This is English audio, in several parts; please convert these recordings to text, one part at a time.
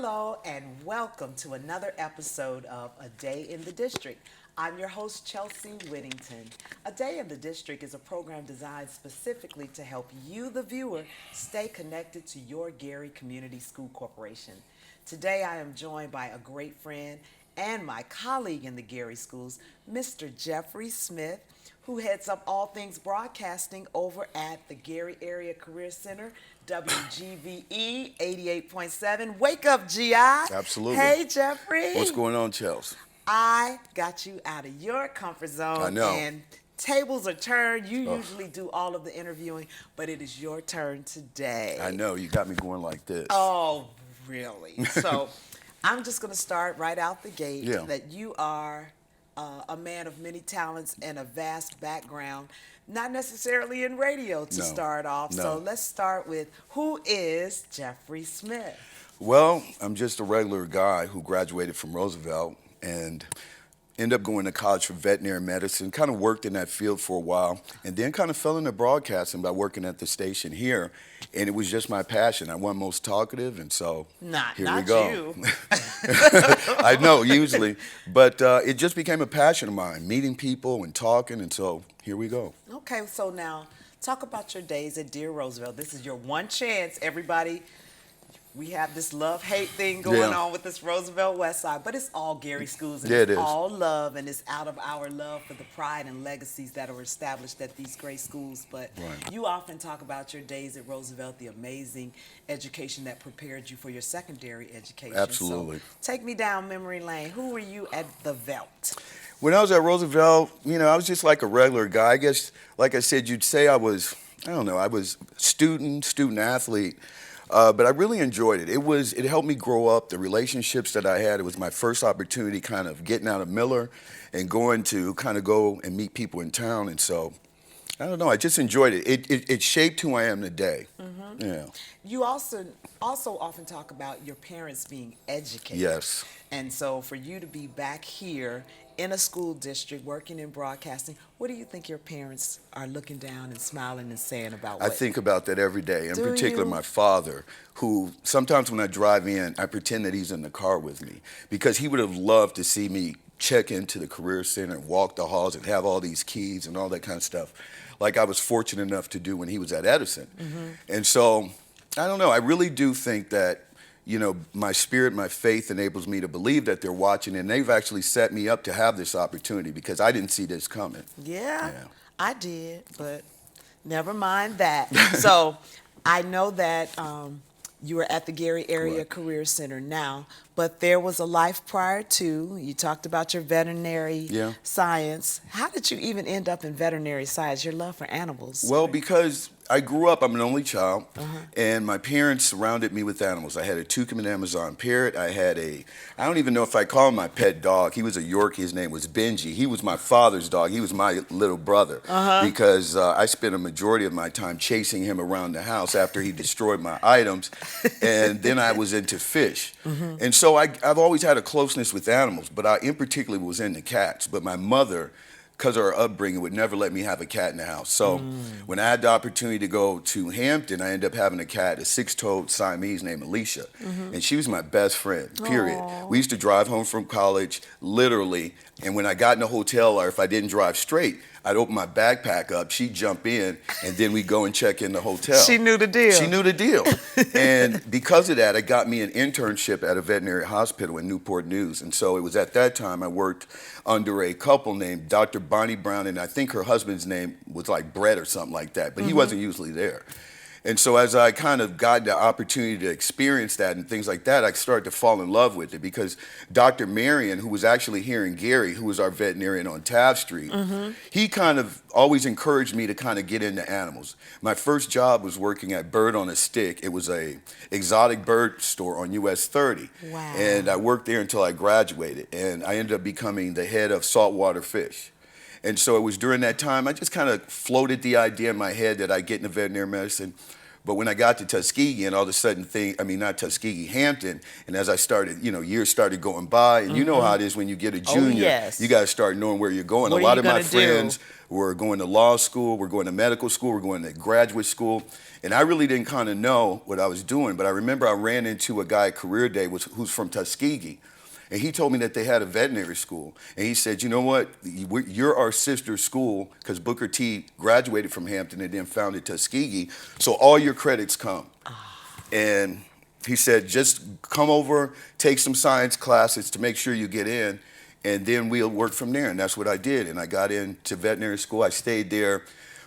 Hello and welcome to another episode of A Day in the District. I'm your host, Chelsea Whittington. A Day in the District is a program designed specifically to help you, the viewer, stay connected to your Gary Community School Corporation. Today I am joined by a great friend and my colleague in the Gary Schools, Mr. Jeffrey Smith, who heads up all things broadcasting over at the Gary Area Career Center, WGVE 88.7. Wake up, GI. Absolutely. Hey, Jeffrey. What's going on, Chels? I got you out of your comfort zone. I know. And tables are turned. You usually do all of the interviewing, but it is your turn today. I know. You got me going like this. Oh, really? So I'm just going to start right out the gate that you are a man of many talents and a vast background, not necessarily in radio to start off. No. So let's start with, who is Jeffrey Smith? Well, I'm just a regular guy who graduated from Roosevelt and ended up going to college for veterinary medicine, kind of worked in that field for a while, and then kind of fell into broadcasting by working at the station here. And it was just my passion. I wasn't most talkative, and so here we go. You. I know, usually. But it just became a passion of mine, meeting people and talking, and so here we go. Okay, so now talk about your days at Dear Roosevelt. This is your one chance, everybody. We have this love-hate thing going on with this Roosevelt West Side, but it's all Gary Schools, and it's all love, and it's out of our love for the pride and legacies that are established at these great schools. But you often talk about your days at Roosevelt, the amazing education that prepared you for your secondary education. Absolutely. So take me down memory lane. Who were you at the Velt? When I was at Roosevelt, I was just like a regular guy. I guess, like I said, you'd say I was student athlete. But I really enjoyed it. It helped me grow up, the relationships that I had. It was my first opportunity kind of getting out of Miller and going to kind of go and meet people in town. And so, I don't know, I just enjoyed it. It shaped who I am today. Mm-hmm. Yeah. You also often talk about your parents being educated. Yes. And so for you to be back here in a school district working in broadcasting, what do you think your parents are looking down and smiling and saying about what? I think about that every day, in Do particular you? my father, who sometimes when I drive in, I pretend that he's in the car with me because he would have loved to see me check into the Career Center and walk the halls and have all these keys and all that kind of stuff, like I was fortunate enough to do when he was at Edison. Mm-hmm. And so, I don't know, I really do think that my spirit, my faith enables me to believe that they're watching, and they've actually set me up to have this opportunity because I didn't see this coming. Yeah. I did, but never mind that. So I know that you were at the Gary Area Career Center now, but there was a life prior to. You talked about your veterinary science. How did you even end up in veterinary science, your love for animals? Well, because I grew up, I'm an only child, and my parents surrounded me with animals. I had a Tucumán Amazon parrot. I don't even know if I call him my pet dog. He was a Yorkie. His name was Benji. He was my father's dog. He was my little brother because I spent a majority of my time chasing him around the house after he destroyed my items, and then I was into fish. And so I've always had a closeness with animals, but I in particular was into cats. But my mother, because of her upbringing, would never let me have a cat in the house. So when I had the opportunity to go to Hampton, I ended up having a cat, a six-toed Siamese named Alicia. And she was my best friend, period. Aww. We used to drive home from college, literally, and when I got in a hotel, or if I didn't drive straight, I'd open my backpack up, she'd jump in, and then we'd go and check in the hotel. She knew the deal. She knew the deal. And because of that, it got me an internship at a veterinary hospital in Newport News. And so it was at that time I worked under a couple named Dr. Bonnie Brown, and I think her husband's name was like Brett or something like that, but he wasn't usually there. And so as I kind of got the opportunity to experience that and things like that, I started to fall in love with it because Dr. Marion, who was actually here in Gary, who was our veterinarian on Taft Street, he kind of always encouraged me to kind of get into animals. My first job was working at Bird on a Stick. It was a exotic bird store on US 30. Wow. And I worked there until I graduated, and I ended up becoming the head of saltwater fish. And so it was during that time, I just kind of floated the idea in my head that I'd get into veterinary medicine. But when I got to Tuskegee and all of a sudden not Tuskegee, Hampton, and as I started, years started going by, and you know how it is when you get a Oh, junior, yes. you got to start knowing where you're going. What A are lot you of my gonna do? friends were going to law school, we're going to medical school, we're going to graduate school, and I really didn't kind of know what I was doing. But I remember I ran into a guy at Career Day who's from Tuskegee. And he told me that they had a veterinary school. And he said, you know what, you're our sister school, because Booker T graduated from Hampton and then founded Tuskegee, so all your credits come. And he said, just come over, take some science classes to make sure you get in, and then we'll work from there. And that's what I did. And I got into veterinary school. I stayed there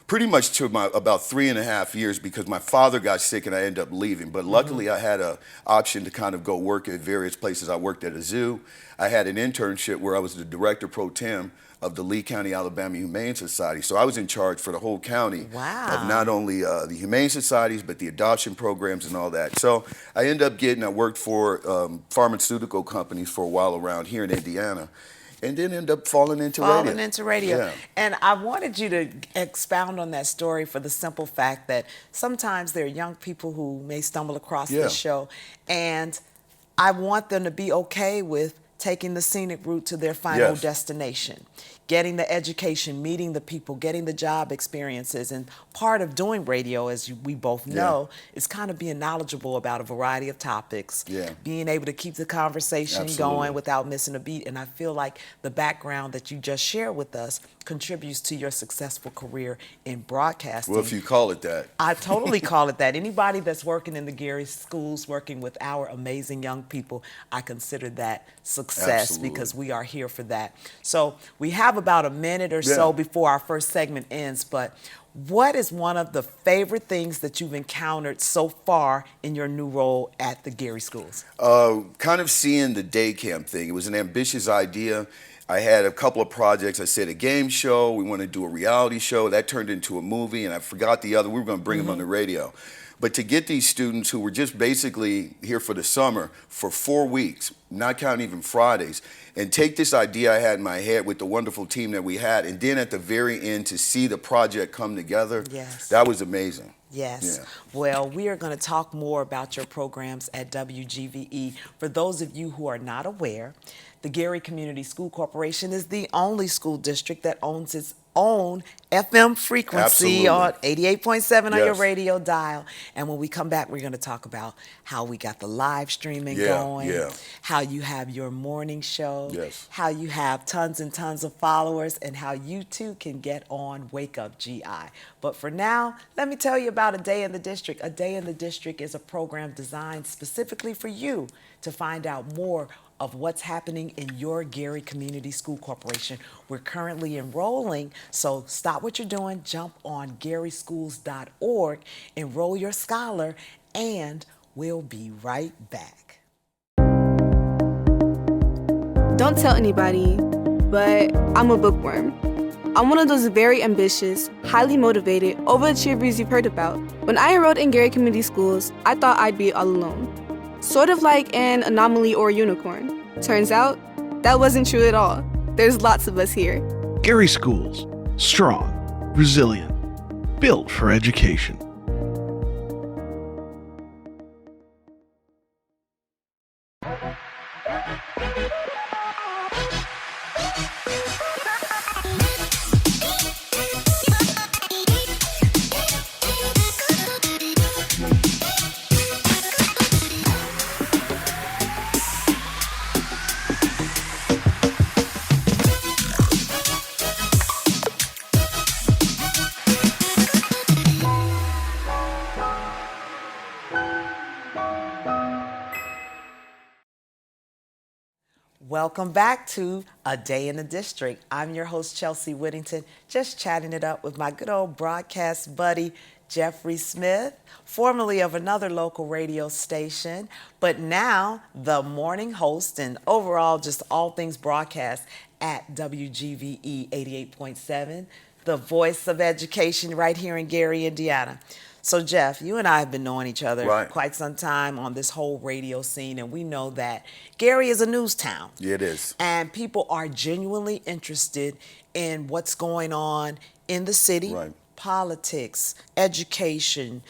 pretty much to about 3.5 years because my father got sick and I ended up leaving. But luckily I had an option to kind of go work at various places. I worked at a zoo. I had an internship where I was the director pro tem of the Lee County, Alabama Humane Society. So I was in charge for the whole county of not only the humane societies, but the adoption programs and all that. So I worked for pharmaceutical companies for a while around here in Indiana, and then end up falling into radio. Yeah. And I wanted you to expound on that story for the simple fact that sometimes there are young people who may stumble across this show, and I want them to be okay with taking the scenic route to their final destination, getting the education, meeting the people, getting the job experiences. And part of doing radio, as we both know, is kind of being knowledgeable about a variety of topics, being able to keep the conversation going without missing a beat. And I feel like the background that you just shared with us contributes to your successful career in broadcasting. Well, if you call it that. I totally call it that. Anybody that's working in the Gary schools, working with our amazing young people, I consider that success because we are here for that. So we have about a minute or so before our first segment ends, but what is one of the favorite things that you've encountered so far in your new role at the Gary schools? Kind of seeing the day camp thing. It was an ambitious idea. I had a couple of projects. I said a game show. We want to do a reality show. That turned into a movie, and I forgot the other. We were going to bring them on the radio. But to get these students who were just basically here for the summer for 4 weeks, not counting even Fridays, and take this idea I had in my head with the wonderful team that we had, and then at the very end to see the project come together, that was amazing. Yes. Yeah. Well, we are going to talk more about your programs at WGVE. For those of you who are not aware, the Gary Community School Corporation is the only school district that owns its own FM frequency on 88.7 on your radio dial. And when we come back, we're going to talk about how we got the live streaming going, how you have your morning show, how you have tons and tons of followers, and how you too can get on Wake Up GI. But for now, let me tell you about A Day in the District. A Day in the District is a program designed specifically for you to find out more of what's happening in your Gary Community School Corporation. We're currently enrolling, so stop what you're doing, jump on garyschools.org, enroll your scholar, and we'll be right back. Don't tell anybody, but I'm a bookworm. I'm one of those very ambitious, highly motivated, overachievers you've heard about. When I enrolled in Gary Community Schools, I thought I'd be all alone. Sort of like an anomaly or a unicorn. Turns out, that wasn't true at all. There's lots of us here. Gary Schools. Strong, resilient, built for education. Welcome back to A Day in the District. I'm your host, Chelsea Whittington, just chatting it up with my good old broadcast buddy, Jeffrey Smith, formerly of another local radio station, but now the morning host and overall just all things broadcast at WGVE 88.7, the voice of education right here in Gary, Indiana. So, Jeff, you and I have been knowing each other quite some time on this whole radio scene, and we know that Gary is a news town. Yeah, it is. And people are genuinely interested in what's going on in the city, politics, education,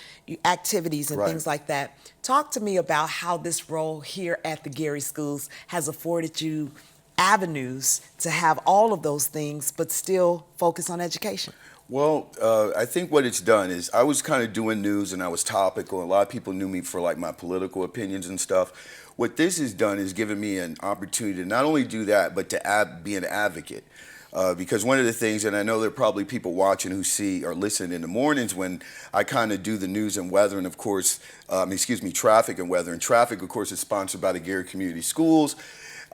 activities, and Right. things like that. Talk to me about how this role here at the Gary Schools has afforded you avenues to have all of those things, but still focus on education. Well, I think what it's done is I was kind of doing news and I was topical. A lot of people knew me for like my political opinions and stuff. What this has done is given me an opportunity to not only do that, but to be an advocate. Because one of the things, and I know there are probably people watching who see or listen in the mornings when I kind of do the news and weather, and of course, traffic and weather. And traffic, of course, is sponsored by the Gary Community Schools.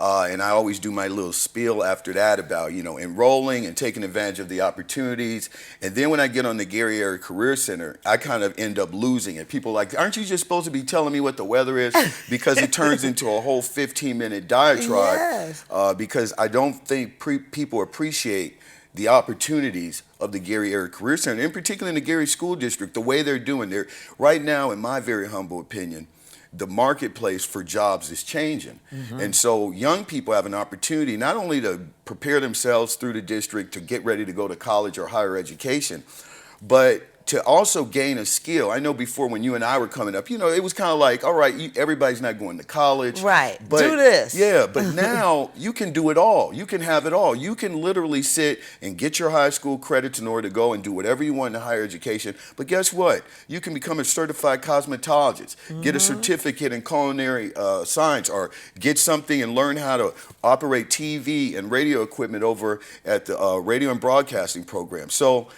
And I always do my little spiel after that about, enrolling and taking advantage of the opportunities. And then when I get on the Gary Area Career Center, I kind of end up losing it. People are like, aren't you just supposed to be telling me what the weather is? Because it turns into a whole 15-minute diatribe. Yes. Because I don't think people appreciate the opportunities of the Gary Area Career Center, in particular in the Gary School District, the way they're doing. Right now, in my very humble opinion, the marketplace for jobs is changing. And so young people have an opportunity not only to prepare themselves through the district to get ready to go to college or higher education, but to also gain a skill. I know before when you and I were coming up, it was kind of like, all right, everybody's not going to college. Right. But, do this. Yeah, but now you can do it all. You can have it all. You can literally sit and get your high school credits in order to go and do whatever you want in higher education. But guess what? You can become a certified cosmetologist, get a certificate in culinary science, or get something and learn how to operate TV and radio equipment over at the radio and broadcasting program. So,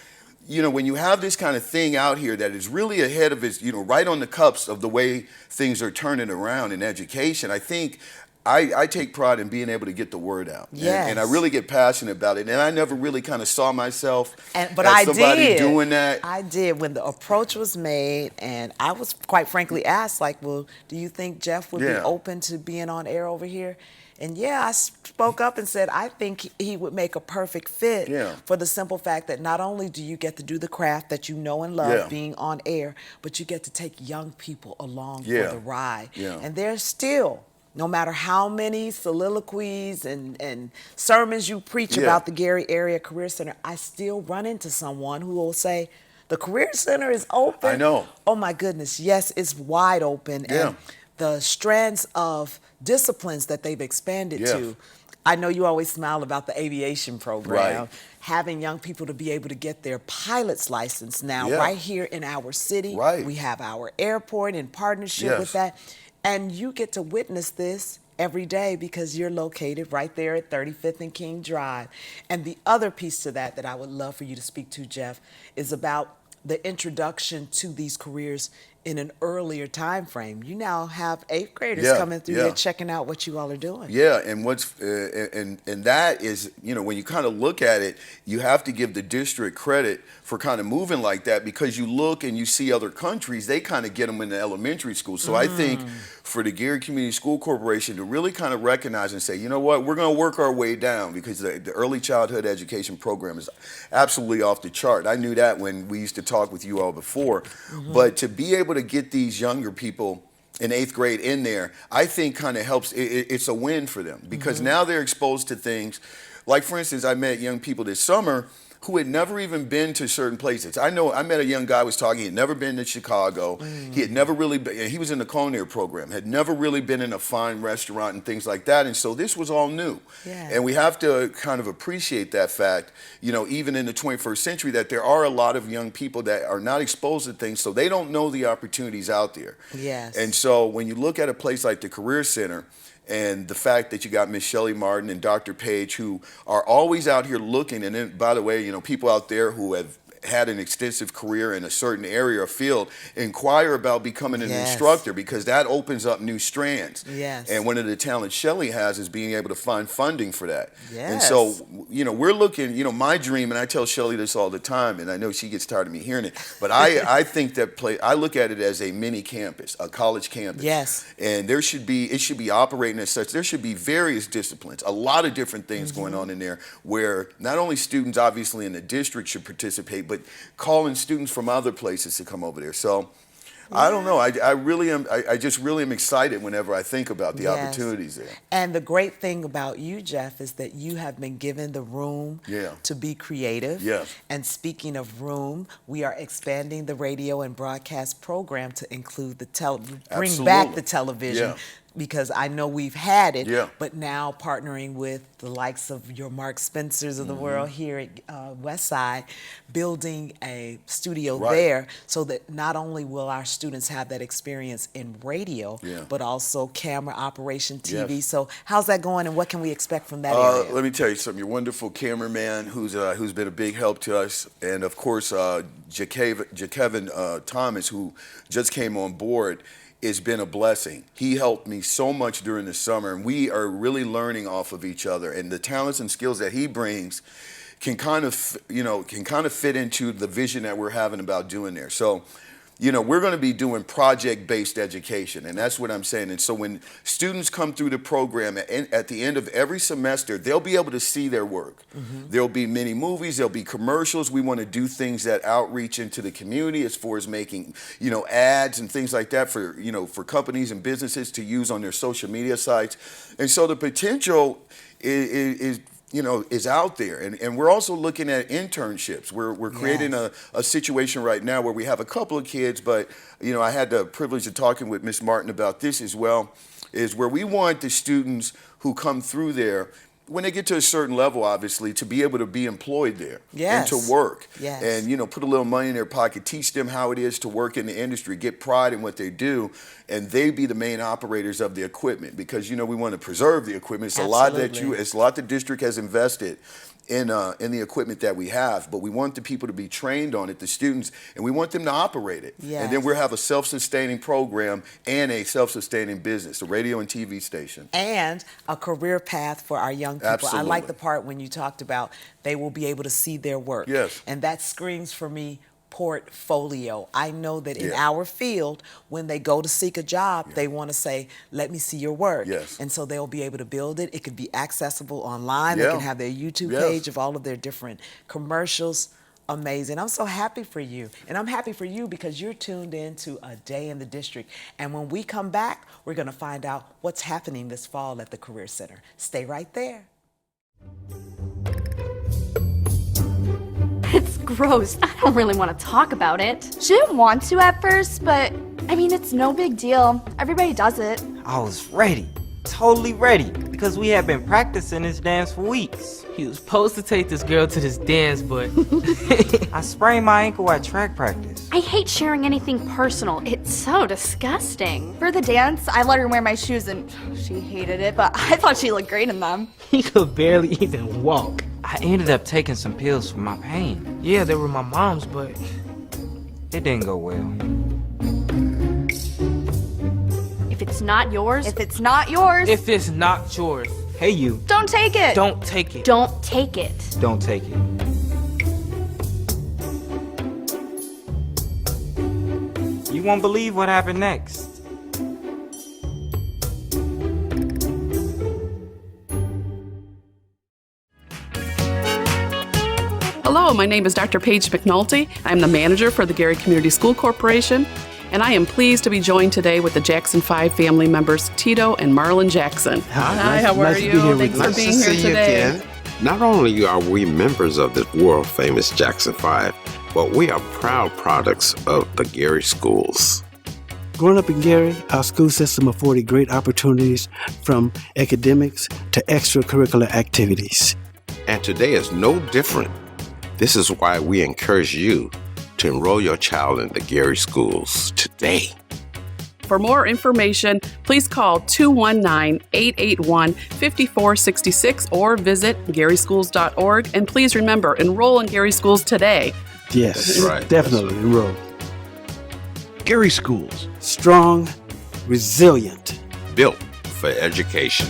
when you have this kind of thing out here that is really ahead of its, right on the cups of the way things are turning around in education, I think I take pride in being able to get the word out. Yes. And I really get passionate about it. And I never really kind of saw myself But as I somebody did. doing that. I did when the approach was made, and I was quite frankly asked, like, well, do you think Jeff would be Yeah. open to being on air over here? And yeah, I spoke up and said, I think he would make a perfect fit Yeah. for the simple fact that not only do you get to do the craft that you know and love Yeah. being on air, but you get to take young people along Yeah. for the ride. Yeah. And there's still, no matter how many soliloquies and sermons you preach Yeah. about the Gary Area Career Center, I still run into someone who will say, the Career Center is open. I know. Oh my goodness, yes, it's wide open. Yeah. And the strands of disciplines that they've expanded Yeah. to. I know you always smile about the aviation program. Right. Having young people to be able to get their pilot's license now Yeah. right here in our city. Right. We have our airport in partnership with Yes. that. And you get to witness this every day because you're located right there at 35th and King Drive. And the other piece to that I would love for you to speak to, Jeff, is about the introduction to these careers in an earlier time frame. You now have 8th graders Yeah, coming through yeah. here checking out what you all are doing. Yeah, and and that is, when you kind of look at it, you have to give the district credit for kind of moving like that, because you look and you see other countries, they kind of get them in the elementary school. So I think for the Gary Community School Corporation to really kind of recognize and say, you know what, we're going to work our way down, because the early childhood education program is absolutely off the chart. I knew that when we used to talk with you all before. But to be able to get these younger people in 8th grade in there, I think kind of helps. It's a win for them, because now they're exposed to things. Like, for instance, I met young people this summer who had never even been to certain places. I met a young guy who was talking, he had never been to Chicago. He had never really been, he was in the culinary program, had never really been in a fine restaurant and things like that. And so this was all new. Yeah. And we have to kind of appreciate that fact, even in the 21st century, that there are a lot of young people that are not exposed to things, so they don't know the opportunities out there. Yes. And so when you look at a place like the Career Center, and the fact that you got Miss Shelley Martin and Dr. Page, who are always out here looking, and then, by the way, people out there who have had an extensive career in a certain area or field, inquire about becoming an Yes. instructor, because that opens up new strands. Yes. And one of the talents Shelley has is being able to find funding for that. And Yes. so, we're looking, my dream, and I tell Shelley this all the time, and I know she gets tired of me hearing it, but I think I look at it as a mini campus, a college campus. Yes. And it should be operating as such. There should be various disciplines, a lot of different things going on in there, where not only students obviously in the district should participate, but calling students from other places to come over there. So I don't know. I really am. I just really am excited whenever I think about the opportunities there. And the great thing about you, Jeff, is that you have been given the room to be creative. Yes. And speaking of room, we are expanding the radio and broadcast program to include bring back the television. Yeah. Because I know we've had it, Yeah. but now partnering with the likes of your Mark Spencers of the world here at Westside, building a studio there so that not only will our students have that experience in radio, but also camera operation, TV. Yes. So how's that going, and what can we expect from that area? Let me tell you something. Your wonderful cameraman who's been a big help to us, and of course, Jakevin Thomas, who just came on board. It's been a blessing. He helped me so much during the summer, and we are really learning off of each other. And the talents and skills that he brings can kind of fit into the vision that we're having about doing there. So, we're going to be doing project-based education, and that's what I'm saying. And so when students come through the program at the end of every semester, they'll be able to see their work. There'll be mini movies, there'll be commercials. We want to do things that outreach into the community as far as making, ads and things like that for companies and businesses to use on their social media sites. And so the potential is out there. And we're also looking at internships. We're creating a situation right now where we have a couple of kids, but, I had the privilege of talking with Ms. Martin about this as well, is where we want the students who come through there, when they get to a certain level, obviously, to be able to be employed there and to work and, put a little money in their pocket, teach them how it is to work in the industry, get pride in what they do, and they be the main operators of the equipment because, we want to preserve the equipment. It's a lot that the district has invested in the equipment that we have, but we want the people to be trained on it, the students, and we want them to operate it. And then we'll have a self-sustaining program and a self-sustaining business, a radio and TV station. And a career path for our young people. Absolutely. I like the part when you talked about they will be able to see their work. Yes. And that screams for me portfolio. I know that in our field, when they go to seek a job, they want to say, let me see your work. Yes. And so they'll be able to build it. It could be accessible online. They can have their YouTube page of all of their different commercials. Amazing. I'm so happy for you. And I'm happy for you because you're tuned in to A Day in the District. And when we come back, we're going to find out what's happening this fall at the Career Center. Stay right there. It's gross. I don't really want to talk about it. She didn't want to at first, but it's no big deal. Everybody does it. I was ready, totally ready, because we had been practicing this dance for weeks. He was supposed to take this girl to this dance, but I sprained my ankle at track practice. I hate sharing anything personal. It's so disgusting. For the dance, I let her wear my shoes and she hated it, but I thought she looked great in them. he could barely even walk. I ended up taking some pills for my pain. Yeah, they were my mom's, but it didn't go well. If it's not yours, if it's not yours, if it's not yours, Hey you, don't take it. don't take it. Don't take it. don't take it. You won't believe what happened next. Hello, my name is Dr. Paige McNulty. I'm the manager for the Gary Community School Corporation, and I am pleased to be joined today with the Jackson 5 family members, Tito and Marlon Jackson. Hi, how are you? Thanks for being here today. Not only are we members of the world-famous Jackson 5, but we are proud products of the Gary schools. Growing up in Gary, our school system afforded great opportunities from academics to extracurricular activities. And today is no different. This is why we encourage you to enroll your child in the Gary schools today. For more information, please call 219-881-5466 or visit garyschools.org. And please remember, enroll in Gary Schools today. Yes, right. Definitely enroll. Gary Schools. Strong, resilient. Built for education.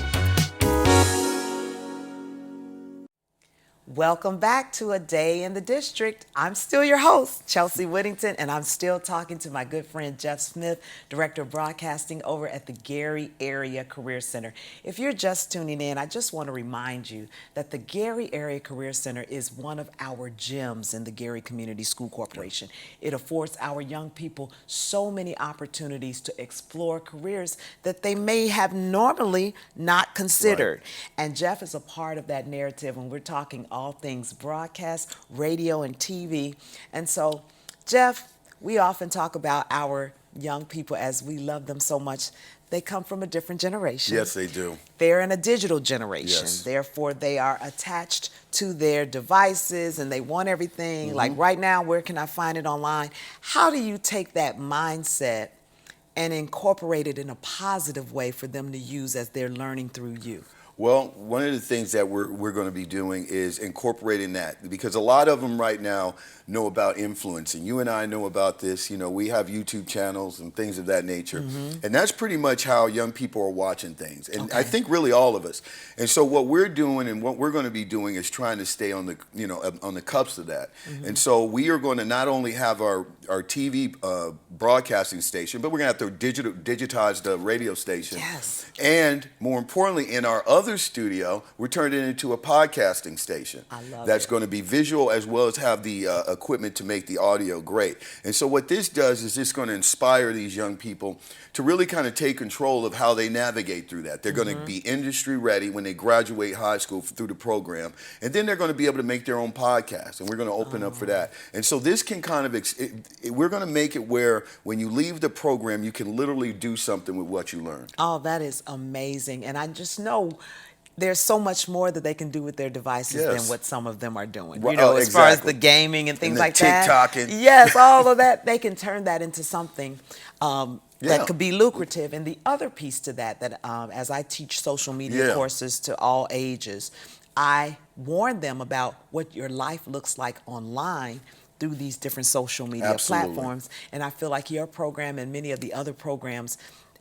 Welcome back to A Day in the District. I'm still your host, Chelsea Whittington, and I'm still talking to my good friend Jeff Smith, Director of Broadcasting over at the Gary Area Career Center. If you're just tuning in, I just want to remind you that the Gary Area Career Center is one of our gems in the Gary Community School Corporation. It affords our young people so many opportunities to explore careers that they may have normally not considered. And Jeff is a part of that narrative when we're talking all things broadcast, radio, and TV. And so, Jeff, we often talk about our young people as we love them so much. They come from a different generation. Yes, they do. They're in a digital generation. Yes. Therefore, they are attached to their devices and they want everything. Like right now, where can I find it online? How do you take that mindset and incorporate it in a positive way for them to use as they're learning through you? Well, one of the things that we're going to be doing is incorporating that, because a lot of them right now know about influencing. You and I know about this. You know, we have YouTube channels and things of that nature. And that's pretty much how young people are watching things. And I think really all of us. And so what we're doing and what we're going to be doing is trying to stay on the, you know, on the cups of that. And so we are going to not only have our TV broadcasting station, but we're going to have to digitize the radio station. Yes. And more importantly, in our other studio, we're turning it into a podcasting station. I love that's it. going to be visual as well as have the equipment to make the audio great. And so what this does is it's going to inspire these young people to really kind of take control of how they navigate through that. They're going to be industry ready when they graduate high school through the program, and then they're going to be able to make their own podcast, and we're going to open up for that. And so this can kind of, we're going to make it where when you leave the program, you can literally do something with what you learned. Oh, that is amazing. And I just know there's so much more that they can do with their devices than what some of them are doing. Well, You know, as far as exactly. the gaming and things And the like that. TikToking. Yes, all of that. They can turn that into something Yeah. that could be lucrative. And the other piece to that as I teach social media courses to all ages, I warn them about what your life looks like online through these different social media platforms. And I feel like your program and many of the other programs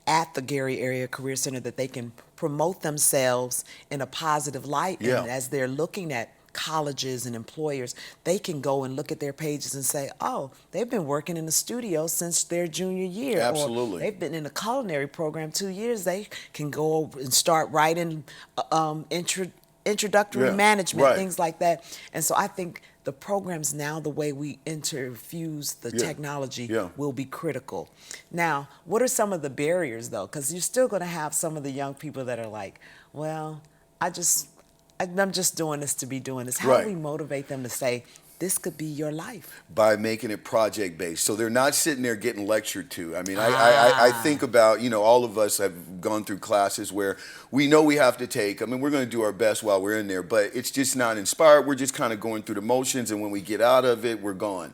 at the Gary Area Career Center, that they can promote themselves in a positive light. And as they're looking at colleges and employers, they can go and look at their pages and say, oh, they've been working in the studio since their junior year. Absolutely. Or they've been in a culinary program 2 years. They can go over and start writing introductory management, things like that. And so I think the programs now, the way we interfuse the technology will be critical. Now, what are some of the barriers, though? Because you're still going to have some of the young people that are like, well, I'm just doing this to be doing this. How do we motivate them to say, this could be your life? By making it project-based. So they're not sitting there getting lectured to. I mean, I think about, you know, all of us have gone through classes where we know we have to take. I mean, we're going to do our best while we're in there, but it's just not inspired. We're just kind of going through the motions, and when we get out of it, we're gone.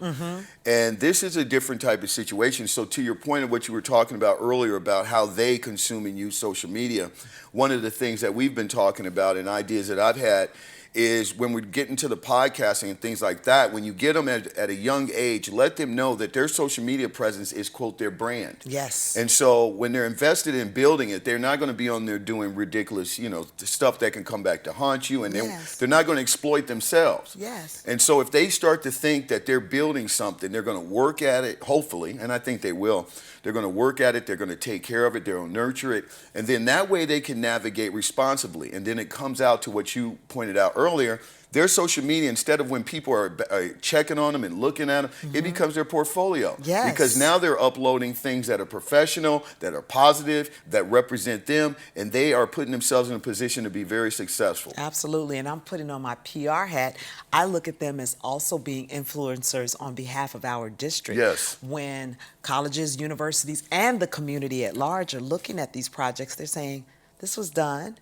And this is a different type of situation. So to your point of what you were talking about earlier about how they consume and use social media, one of the things that we've been talking about and ideas that I've had is when we get into the podcasting and things like that, when you get them at a young age, let them know that their social media presence is, quote, their brand. Yes. And so when they're invested in building it, they're not going to be on there doing ridiculous, you know, stuff that can come back to haunt you, and they're not going to exploit themselves. Yes. And so if they start to think that they're building something, they're going to work at it, hopefully, and I think they will. They're going to work at it, they're going to take care of it, they're going to nurture it, and then that way they can navigate responsibly. And then it comes out to what you pointed out earlier, their social media, instead of when people are checking on them and looking at them, it becomes their portfolio. Yes. Because now they're uploading things that are professional, that are positive, that represent them, and they are putting themselves in a position to be very successful. Absolutely. And I'm putting on my PR hat. I look at them as also being influencers on behalf of our district. Yes. When colleges, universities, and the community at large are looking at these projects, they're saying, this was done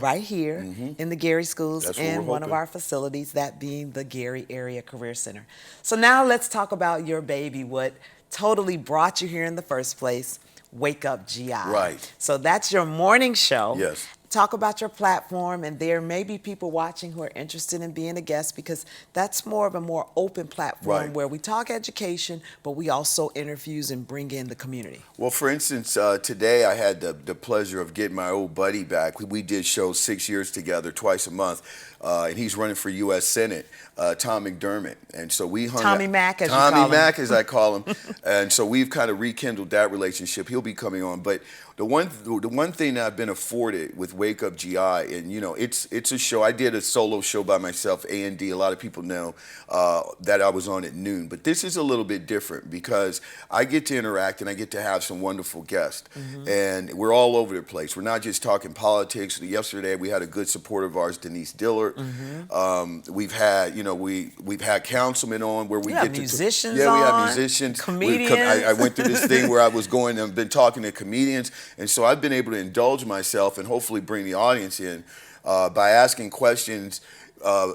right here in the Gary schools in one of our facilities, that being the Gary Area Career Center. So now let's talk about your baby, what totally brought you here in the first place, Wake Up GI. Right. So that's your morning show. Yes. talk about your platform, and there may be people watching who are interested in being a guest, because that's more of a more open platform Right. where we talk education, but we also interviews and bring in the community. Well, for instance, today I had the pleasure of getting my old buddy back. We did shows 6 years together, twice a month, and he's running for U.S. Senate, Tom McDermott. And so we hung Tommy out- Mac, as you Tommy call him. Mac, as I call him. And so we've kind of rekindled that relationship. He'll be coming on. But the one thing that I've been afforded with Wake Up GI, and it's a show. I did a solo show by myself, A&D. A lot of people know that I was on at noon. But this is a little bit different because I get to interact and I get to have some wonderful guests. And we're all over the place. We're not just talking politics. Yesterday we had a good supporter of ours, Denise Dillard. We've had, we've had councilmen on where we We have get to musicians we have on, musicians. comedians. I went through this thing where I was going and been talking to comedians, and so I've been able to indulge myself and hopefully bring the audience in by asking questions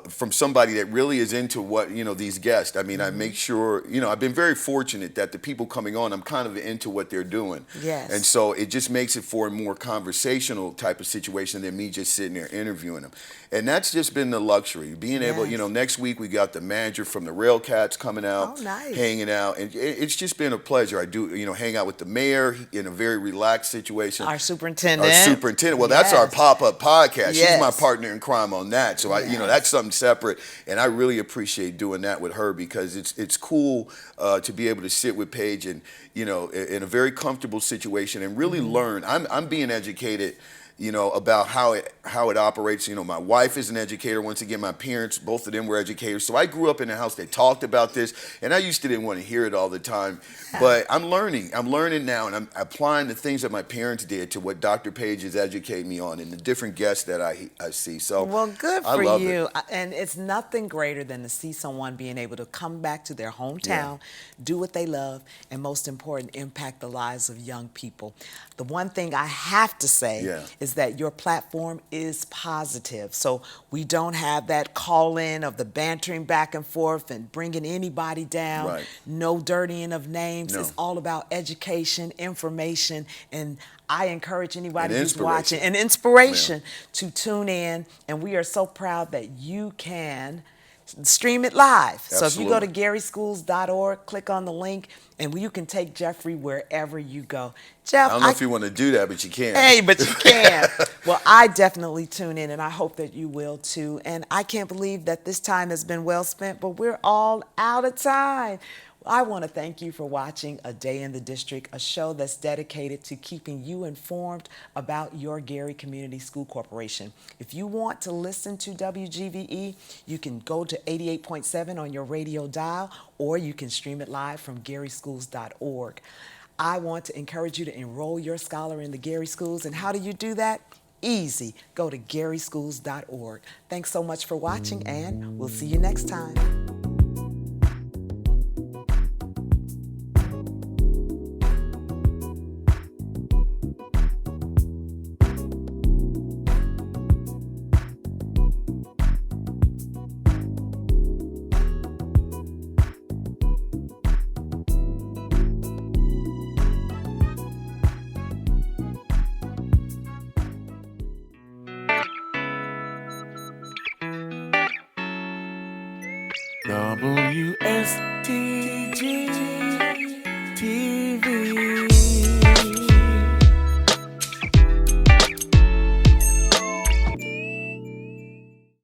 from somebody that really is into what these guests. I mean, I make sure I've been very fortunate that the people coming on, I'm kind of into what they're doing. Yes. And so it just makes it for a more conversational type of situation than me just sitting there interviewing them. And that's just been the luxury, being able. Yes. Next week we got the manager from the Rail Cats coming out, Oh, nice. hanging out, and it's just been a pleasure. I do hang out with the mayor in a very relaxed situation. Our superintendent. Our superintendent. Well, that's our Yes. pop-up podcast. She's my Yes. partner in crime on that. So that's something separate, and I really appreciate doing that with her because it's cool to be able to sit with Paige and in a very comfortable situation and really learn. I'm being educated. About how it operates. My wife is an educator. Once again, my parents, both of them were educators. So I grew up in a house that talked about this, and I used to didn't want to hear it all the time. But I'm learning. I'm learning now, and I'm applying the things that my parents did to what Dr. Page is educating me on and the different guests that I see. So Well, good I for love you. it. And it's nothing greater than to see someone being able to come back to their hometown, do what they love, and most important, impact the lives of young people. The one thing I have to say is that your platform is positive. So we don't have that call-in of the bantering back and forth and bringing anybody down. Right. No dirtying of names. No. It's all about education, information, and I encourage anybody And who's inspiration. watching, and inspiration to tune in. And we are so proud that you can stream it live. So if you go to GarySchools.org, click on the link, and you can take Jeffrey wherever you go. Jeff, I don't know if you want to do that, but you can. Hey, but you can. Well, I definitely tune in, and I hope that you will too. And I can't believe that this time has been well spent, but we're all out of time. I want to thank you for watching A Day in the District, a show that's dedicated to keeping you informed about your Gary Community School Corporation. If you want to listen to WGVE, you can go to 88.7 on your radio dial, or you can stream it live from GarySchools.org. I want to encourage you to enroll your scholar in the Gary Schools. And how do you do that? Easy. Go to GarySchools.org. Thanks so much for watching, and we'll see you next time.